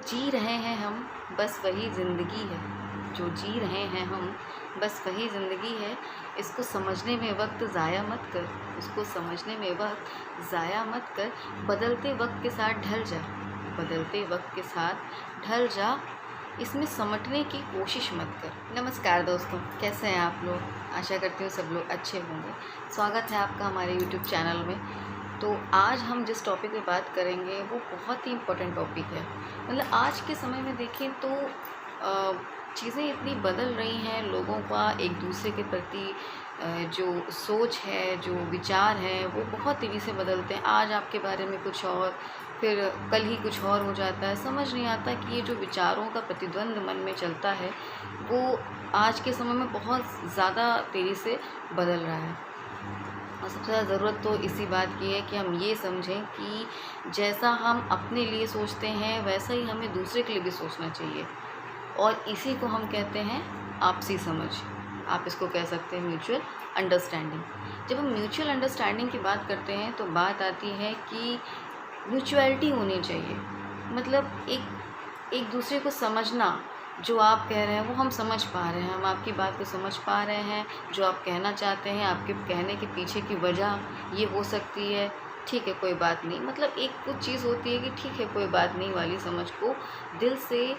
जी रहे हैं हम बस वही ज़िंदगी है। जो जी रहे हैं हम बस वही ज़िंदगी है। इसको समझने में वक्त ज़ाया मत कर, उसको समझने में वक्त ज़ाया मत कर। बदलते वक्त के साथ ढल जा, बदलते वक्त के साथ ढल जा। इसमें समटने की कोशिश मत कर। नमस्कार दोस्तों, कैसे हैं आप लोग? आशा करती हूँ सब लोग अच्छे होंगे। स्वागत है आपका हमारे यूट्यूब चैनल में। तो आज हम जिस टॉपिक पे बात करेंगे वो बहुत ही इम्पोर्टेंट टॉपिक है। मतलब आज के समय में देखें तो चीज़ें इतनी बदल रही हैं, लोगों का एक दूसरे के प्रति जो सोच है, जो विचार है, वो बहुत तेज़ी से बदलते हैं। आज आपके बारे में कुछ और, फिर कल ही कुछ और हो जाता है। समझ नहीं आता कि ये जो विचारों का प्रतिद्वंद मन में चलता है वो आज के समय में बहुत ज़्यादा तेज़ी से बदल रहा है। और सबसे ज़्यादा ज़रूरत तो इसी बात की है कि हम ये समझें कि जैसा हम अपने लिए सोचते हैं वैसा ही हमें दूसरे के लिए भी सोचना चाहिए। और इसी को हम कहते हैं आपसी समझ। आप इसको कह सकते हैं म्यूचुअल अंडरस्टैंडिंग। जब हम म्यूचुअल अंडरस्टैंडिंग की बात करते हैं तो बात आती है कि म्यूचुअलिटी होनी चाहिए। मतलब एक दूसरे को समझना। जो आप कह रहे हैं वो हम समझ पा रहे हैं, हम आपकी बात को समझ पा रहे हैं। जो आप कहना चाहते हैं, आपके कहने के पीछे की वजह ये हो सकती है। ठीक है, कोई बात नहीं। मतलब एक कुछ चीज़ होती है कि ठीक है कोई बात नहीं वाली समझ को दिल से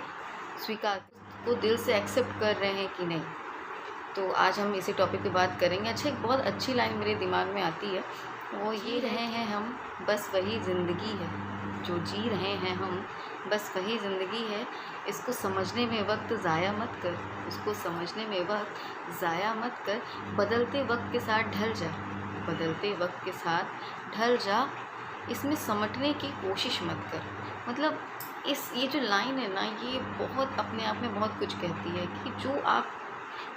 स्वीकार, को दिल से एक्सेप्ट कर रहे हैं कि नहीं। तो आज हम इसी टॉपिक पे बात करेंगे। अच्छा, एक बहुत अच्छी लाइन मेरे दिमाग में आती है, वो ये रहे हैं हम बस वही ज़िंदगी है। जो जी रहे हैं हम बस वही ज़िंदगी है। इसको समझने में वक्त ज़ाया मत कर, उसको समझने में वक्त ज़ाया मत कर। बदलते वक्त के साथ ढल जा, बदलते वक्त के साथ ढल जा। इसमें समटने की कोशिश मत कर। मतलब ये जो लाइन है ना, ये बहुत अपने आप में बहुत कुछ कहती है कि जो आप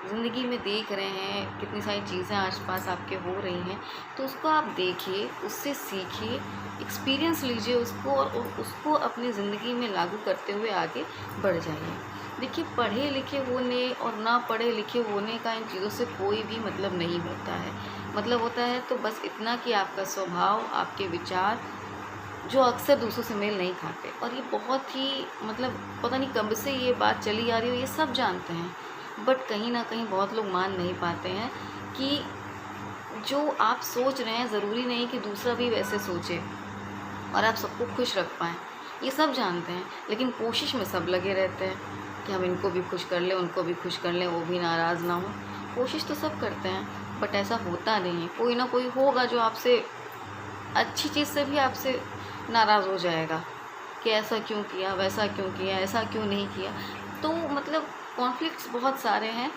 ज़िंदगी में देख रहे हैं, कितनी सारी चीज़ें आसपास आपके हो रही हैं, तो उसको आप देखिए, उससे सीखिए, एक्सपीरियंस लीजिए उसको और उसको अपनी ज़िंदगी में लागू करते हुए आगे बढ़ जाइए। देखिए, पढ़े लिखे होने और ना पढ़े लिखे होने का इन चीज़ों से कोई भी मतलब नहीं होता है। मतलब होता है तो बस इतना कि आपका स्वभाव, आपके विचार जो अक्सर दूसरों से मेल नहीं खाते। और ये बहुत ही मतलब पता नहीं कब से ये बात चली आ रही हो, ये सब जानते हैं, बट कहीं ना कहीं बहुत लोग मान नहीं पाते हैं कि जो आप सोच रहे हैं ज़रूरी नहीं कि दूसरा भी वैसे सोचे और आप सबको खुश रख पाएँ। ये सब जानते हैं, लेकिन कोशिश में सब लगे रहते हैं कि हम इनको भी खुश कर लें, उनको भी खुश कर लें, वो भी नाराज़ ना हो। कोशिश तो सब करते हैं, बट ऐसा होता नहीं है। कोई ना कोई होगा जो आपसे अच्छी चीज़ से भी आपसे नाराज़ हो जाएगा कि ऐसा क्यों किया, वैसा क्यों किया, ऐसा क्यों नहीं किया। तो मतलब कॉन्फ्लिक्ट्स बहुत सारे हैं,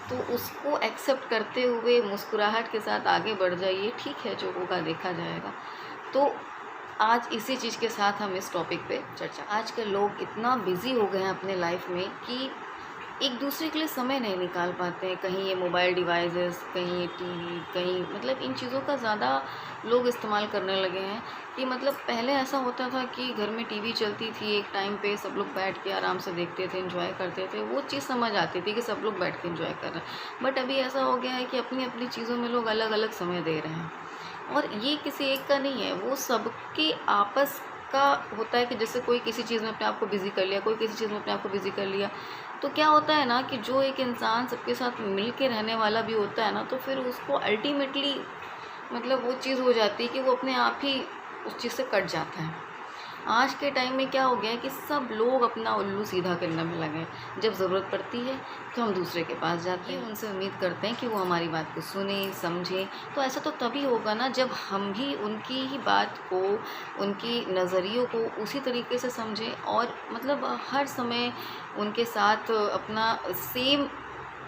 तो उसको एक्सेप्ट करते हुए मुस्कुराहट के साथ आगे बढ़ जाइए। ठीक है, जो होगा देखा जाएगा। तो आज इसी चीज़ के साथ हम इस टॉपिक पे चर्चा। आजकल लोग इतना बिज़ी हो गए हैं अपने लाइफ में कि एक दूसरे के लिए समय नहीं निकाल पाते हैं। कहीं ये मोबाइल डिवाइसेस, कहीं ये टीवी, कहीं मतलब इन चीज़ों का ज़्यादा लोग इस्तेमाल करने लगे हैं। कि मतलब पहले ऐसा होता था कि घर में टीवी चलती थी, एक टाइम पे सब लोग बैठ के आराम से देखते थे, एंजॉय करते थे। वो चीज़ समझ आती थी कि सब लोग बैठ के एंजॉय कर रहे हैं। बट अभी ऐसा हो गया है कि अपनी अपनी चीज़ों में लोग अलग अलग समय दे रहे हैं। और ये किसी एक का नहीं है, वो सबके आपस का होता है कि जैसे कोई किसी चीज़ में अपने आप को बिज़ी कर लिया, कोई किसी चीज़ में अपने आप को बिज़ी कर लिया। तो क्या होता है ना कि जो एक इंसान सबके साथ मिल के रहने वाला भी होता है ना, तो फिर उसको अल्टीमेटली मतलब वो चीज़ हो जाती है कि वो अपने आप ही उस चीज़ से कट जाता है। आज के टाइम में क्या हो गया है कि सब लोग अपना उल्लू सीधा करने में लगे हैं। जब ज़रूरत पड़ती है तो हम दूसरे के पास जाते हैं, उनसे उम्मीद करते हैं कि वो हमारी बात को सुने, समझें। तो ऐसा तो तभी होगा ना जब हम भी उनकी ही बात को, उनकी नज़रियों को उसी तरीके से समझें और मतलब हर समय उनके साथ अपना सेम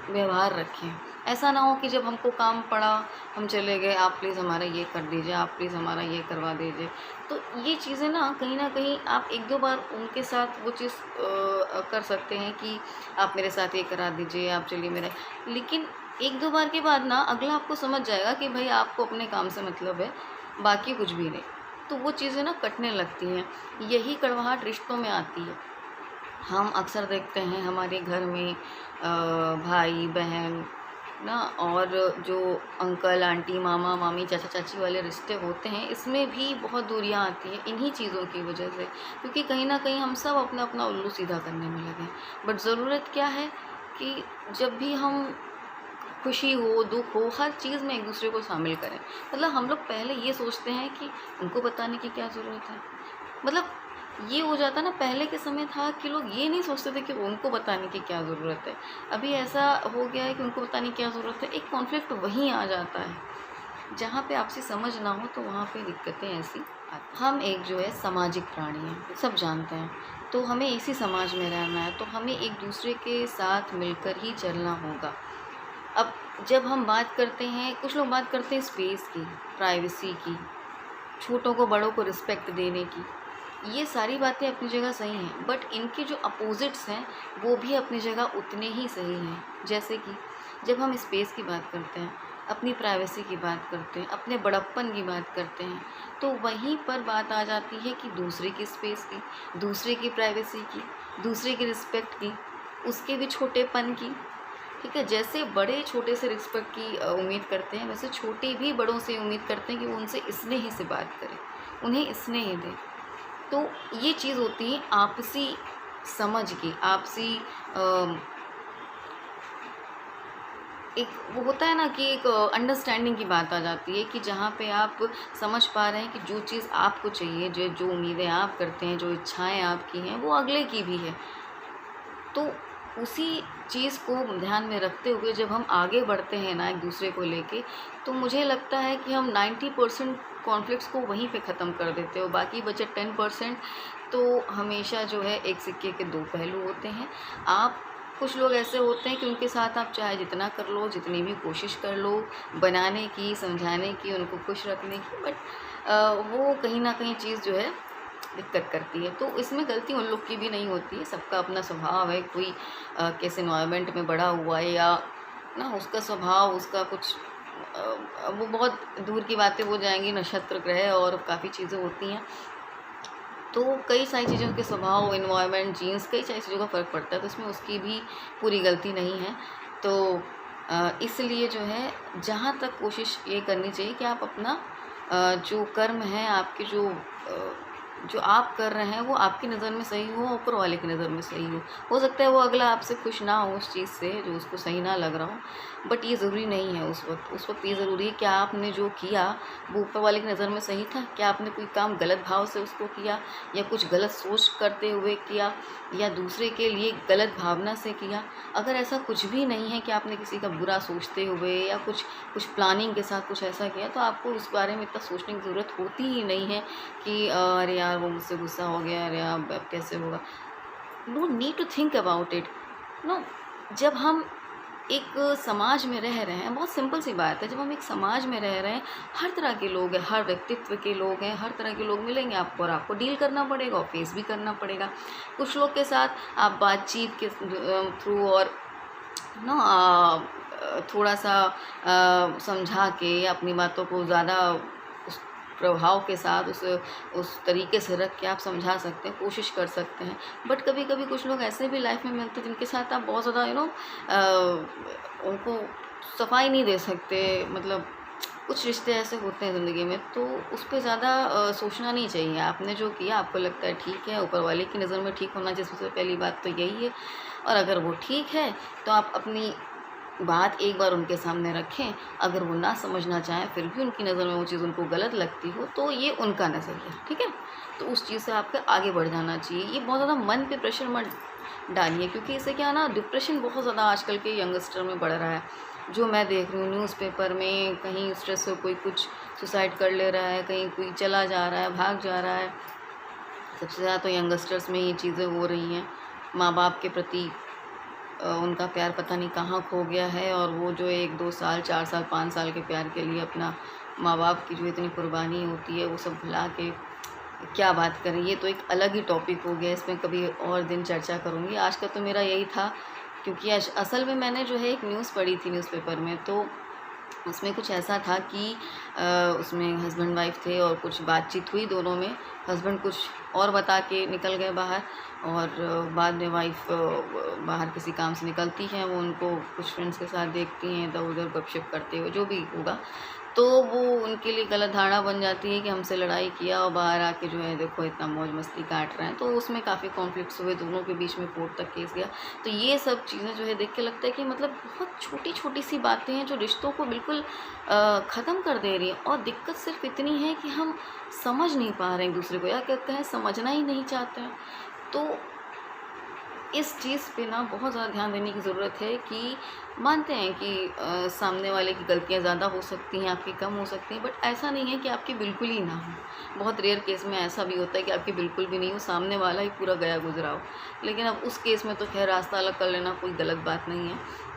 व्यवहार रखें। ऐसा ना हो कि जब हमको काम पड़ा हम चले गए, आप प्लीज़ हमारा ये कर दीजिए, आप प्लीज़ हमारा ये करवा दीजिए। तो ये चीज़ें ना कहीं आप एक दो बार उनके साथ वो चीज़ कर सकते हैं कि आप मेरे साथ ये करा दीजिए, आप चलिए मेरा। लेकिन एक दो बार के बाद ना अगला आपको समझ जाएगा कि भाई आपको अपने काम से मतलब है, बाकी कुछ भी नहीं। तो वो चीज़ें ना कटने लगती हैं। यही कड़वाहट रिश्तों में आती है। हम अक्सर देखते हैं हमारे घर में भाई बहन ना। और जो अंकल आंटी मामा मामी चाचा चाची वाले रिश्ते होते हैं, इसमें भी बहुत दूरियां आती हैं इन्हीं चीज़ों की वजह से, क्योंकि कहीं ना कहीं हम सब अपना अपना उल्लू सीधा करने में लगे। बट ज़रूरत क्या है कि जब भी हम खुशी हो दुख हो, हर चीज़ में एक दूसरे को शामिल करें। मतलब हम लोग पहले ये सोचते हैं कि उनको बताने की क्या ज़रूरत है। मतलब ये हो जाता ना, पहले के समय था कि लोग ये नहीं सोचते थे कि उनको बताने की क्या ज़रूरत है। अभी ऐसा हो गया है कि उनको बताने की क्या ज़रूरत है। एक कॉन्फ्लिक्ट वहीं आ जाता है जहाँ पे आपसी समझ ना हो, तो वहाँ पे दिक्कतें ऐसी आती। हम एक जो है सामाजिक प्राणी हैं, सब जानते हैं। तो हमें इसी समाज में रहना है, तो हमें एक दूसरे के साथ मिलकर ही चलना होगा। अब जब हम बात करते हैं, कुछ लोग बात करते हैं स्पेस की, प्राइवेसी की, छोटों को बड़ों को रिस्पेक्ट देने की, ये सारी बातें अपनी जगह सही हैं। बट इनके जो अपोजिट्स हैं वो भी अपनी जगह उतने ही सही हैं। जैसे कि जब हम स्पेस की बात करते हैं, अपनी प्राइवेसी की बात करते हैं, अपने बड़प्पन की बात करते हैं, तो वहीं पर बात आ जाती है कि दूसरे की स्पेस की, दूसरे की प्राइवेसी की, दूसरे की रिस्पेक्ट की, उसके भी छोटेपन की। ठीक है, जैसे बड़े छोटे से रिस्पेक्ट की उम्मीद करते हैं, वैसे छोटे भी बड़ों से उम्मीद करते हैं कि वो उनसे स्नेह से बात करें, उन्हें स्नेह दें। तो ये चीज़ होती है आपसी समझ की, आपसी एक वो होता है ना कि एक अंडरस्टैंडिंग की बात आ जाती है कि जहाँ पे आप समझ पा रहे हैं कि जो चीज़ आपको चाहिए, जो जो उम्मीदें आप करते हैं, जो इच्छाएं आपकी हैं, वो अगले की भी है। तो उसी चीज़ को ध्यान में रखते हुए जब हम आगे बढ़ते हैं ना एक दूसरे को लेके, तो मुझे लगता है कि हम 90% कॉन्फ्लिक्ट्स को वहीं पे ख़त्म कर देते हो। बाकी बचे 10% तो हमेशा जो है एक सिक्के के दो पहलू होते हैं। आप कुछ लोग ऐसे होते हैं कि उनके साथ आप चाहे जितना कर लो, जितनी भी कोशिश कर लो बनाने की, समझाने की, उनको खुश रखने की, बट वो कहीं ना कहीं चीज़ जो है दिक्कत करती है। तो इसमें गलती उन लोग की भी नहीं होती है, सबका अपना स्वभाव है। कोई किस इन्वायरमेंट में बड़ा हुआ है या ना उसका स्वभाव, उसका कुछ वो बहुत दूर की बातें हो जाएंगी, नक्षत्र ग्रह और काफ़ी चीज़ें होती हैं। तो कई सारी चीज़ों के स्वभाव, इन्वायरमेंट, जीन्स, कई सारी चीज़ों का फ़र्क पड़ता है, तो इसमें उसकी भी पूरी गलती नहीं है। तो इसलिए जो है जहाँ तक कोशिश ये करनी चाहिए कि आप अपना जो कर्म है, आपके जो आप कर रहे हैं वो आपकी नज़र में सही हो, ऊपर वाले की नज़र में सही हो सकता है वो अगला आपसे खुश ना हो उस चीज़ से, जो उसको सही ना लग रहा हो, बट ये ज़रूरी नहीं है। उस वक्त ये ज़रूरी है कि आपने जो किया वो ऊपर वाले की नज़र में सही था, क्या आपने कोई काम गलत भाव से उसको किया, या कुछ गलत सोच करते हुए किया, या दूसरे के लिए गलत भावना से किया। अगर ऐसा कुछ भी नहीं है कि आपने किसी का बुरा सोचते हुए या कुछ प्लानिंग के साथ कुछ ऐसा किया, तो आपको इस बारे में इतना सोचने की ज़रूरत होती ही नहीं है कि अरे यार वो मुझसे गुस्सा हो गया, अरे यार अब कैसे होगा। No need to think about it. No, जब हम एक समाज में रह रहे हैं, बहुत सिंपल सी बात है, जब हम एक समाज में रह रहे हैं, हर तरह के लोग हैं, हर व्यक्तित्व के लोग हैं, हर तरह के लोग मिलेंगे आपको, और आपको डील करना पड़ेगा और फेस भी करना पड़ेगा। कुछ लोग के साथ आप बातचीत के थ्रू और ना थोड़ा सा समझा के अपनी बातों को ज़्यादा उस प्रभाव के साथ उस तरीके से रख के आप समझा सकते हैं, कोशिश कर सकते हैं। बट कभी कभी कुछ लोग ऐसे भी लाइफ में मिलते हैं जिनके साथ आप बहुत ज़्यादा उनको सफाई नहीं दे सकते। मतलब कुछ रिश्ते ऐसे होते हैं ज़िंदगी में, तो उस पर ज़्यादा सोचना नहीं चाहिए। आपने जो किया आपको लगता है ठीक है, ऊपर वाले की नज़र में ठीक होना चाहिए, सबसे पहली बात तो यही है। और अगर वो ठीक है तो आप अपनी बात एक बार उनके सामने रखें। अगर वो ना समझना चाहें, फिर भी उनकी नज़र में वो चीज़ उनको गलत लगती हो, तो ये उनका नज़रिया, ठीक है। तो उस चीज़ से आपको आगे बढ़ जाना चाहिए। ये बहुत ज़्यादा मन पे प्रेशर मत डालिए, क्योंकि इससे क्या है ना, डिप्रेशन बहुत ज़्यादा आजकल के यंगस्टर में बढ़ रहा है। जो मैं देख रही हूँ न्यूज़पेपर में, कहीं स्ट्रेस से कोई कुछ सुसाइड कर ले रहा है, कहीं कोई चला जा रहा है, भाग जा रहा है। सबसे ज़्यादा तो यंगस्टर्स में ये चीज़ें हो रही हैं। माँ बाप के प्रति उनका प्यार पता नहीं कहाँ खो गया है, और वो जो 1-2 साल, 4 साल, 5 साल के प्यार के लिए अपना माँ बाप की जो इतनी कुर्बानी होती है वो सब भुला के क्या बात करें। ये तो एक अलग ही टॉपिक हो गया, इसमें कभी और दिन चर्चा करूँगी। आज का तो मेरा यही था, क्योंकि असल में मैंने जो है एक न्यूज़ पढ़ी थी न्यूज़पेपर में, तो उसमें कुछ ऐसा था कि उसमें हस्बैंड वाइफ थे और कुछ बातचीत हुई दोनों में। हस्बैंड कुछ और बता के निकल गए बाहर, और बाद में वाइफ बाहर किसी काम से निकलती हैं, वो उनको कुछ फ्रेंड्स के साथ देखती हैं इधर उधर गपशप करते हुए, जो भी होगा। तो वो उनके लिए गलत धारणा बन जाती है कि हमसे लड़ाई किया और बाहर आके जो है देखो इतना मौज मस्ती काट रहे हैं। तो उसमें काफ़ी कॉन्फ्लिक्ट्स हुए, दोनों के बीच में कोर्ट तक केस गया। तो ये सब चीज़ें जो है देख के लगता है कि मतलब बहुत छोटी छोटी सी बातें हैं जो रिश्तों को बिल्कुल ख़त्म कर दे रही हैं। और दिक्कत सिर्फ इतनी है कि हम समझ नहीं पा रहे हैं एक दूसरे को, या कहते हैं समझना ही नहीं चाहते हैं। तो इस चीज़ पे ना बहुत ज़्यादा ध्यान देने की ज़रूरत है कि मानते हैं कि सामने वाले की गलतियाँ ज़्यादा हो सकती हैं, आपकी कम हो सकती हैं, बट ऐसा नहीं है कि आपकी बिल्कुल ही ना हो। बहुत रेयर केस में ऐसा भी होता है कि आपकी बिल्कुल भी नहीं हो, सामने वाला ही पूरा गया गुजरा हो। लेकिन अब उस केस में तो खैर रास्ता अलग कर लेना कोई गलत बात नहीं है।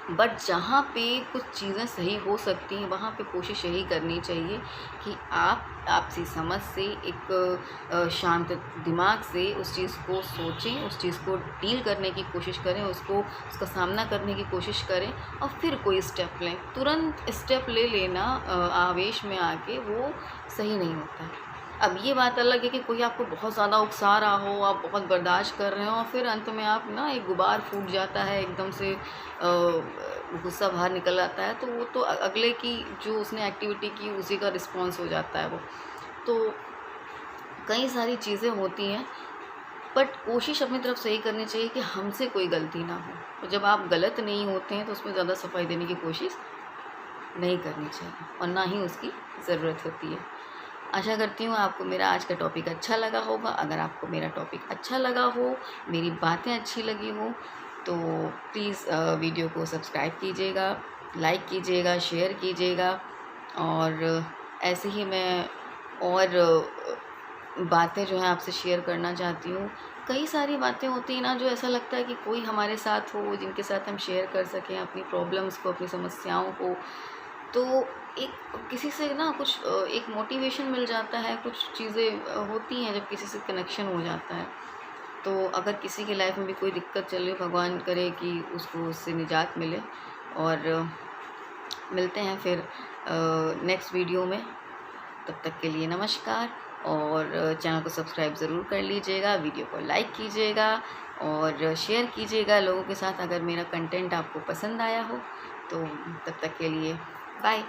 बट जहाँ पे कुछ चीज़ें सही हो सकती हैं वहाँ पे कोशिश यही करनी चाहिए कि आप आपसी समझ से एक शांत दिमाग से उस चीज़ को सोचें, उस चीज़ को डील करने की कोशिश करें, उसका सामना करने की कोशिश करें और फिर कोई स्टेप लें। तुरंत स्टेप ले लेना आवेश में आके वो सही नहीं होता है। अब ये बात अलग है कि कोई आपको बहुत ज़्यादा उकसा रहा हो, आप बहुत बर्दाश्त कर रहे हो और फिर अंत में आप ना एक गुबार फूट जाता है, एकदम से गुस्सा बाहर निकल आता है, तो वो तो अगले की जो उसने एक्टिविटी की उसी का रिस्पॉन्स हो जाता है वो। तो कई सारी चीज़ें होती हैं, बट कोशिश अपनी तरफ से यही करनी चाहिए कि हमसे कोई गलती ना हो। और जब आप गलत नहीं होते हैं तो उसमें ज़्यादा सफाई देने की कोशिश नहीं करनी चाहिए और ना ही उसकी ज़रूरत होती है। आशा करती हूँ आपको मेरा आज का टॉपिक अच्छा लगा होगा। अगर आपको मेरा टॉपिक अच्छा लगा हो, मेरी बातें अच्छी लगी हो, तो प्लीज़ वीडियो को सब्सक्राइब कीजिएगा, लाइक कीजिएगा, शेयर कीजिएगा। और ऐसे ही मैं और बातें जो हैं आपसे शेयर करना चाहती हूँ। कई सारी बातें होती हैं ना जो ऐसा लगता है कि कोई हमारे साथ हो जिनके साथ हम शेयर कर सकें अपनी प्रॉब्लम्स को, अपनी समस्याओं को। तो एक किसी से ना कुछ एक मोटिवेशन मिल जाता है, कुछ चीज़ें होती हैं जब किसी से कनेक्शन हो जाता है। तो अगर किसी की लाइफ में भी कोई दिक्कत चल रही हो, भगवान करे कि उसको उससे निजात मिले। और मिलते हैं फिर नेक्स्ट वीडियो में। तब तक के लिए नमस्कार। और चैनल को सब्सक्राइब ज़रूर कर लीजिएगा, वीडियो को लाइक कीजिएगा और शेयर कीजिएगा लोगों के साथ अगर मेरा कंटेंट आपको पसंद आया हो। तो तब तक के लिए बाय।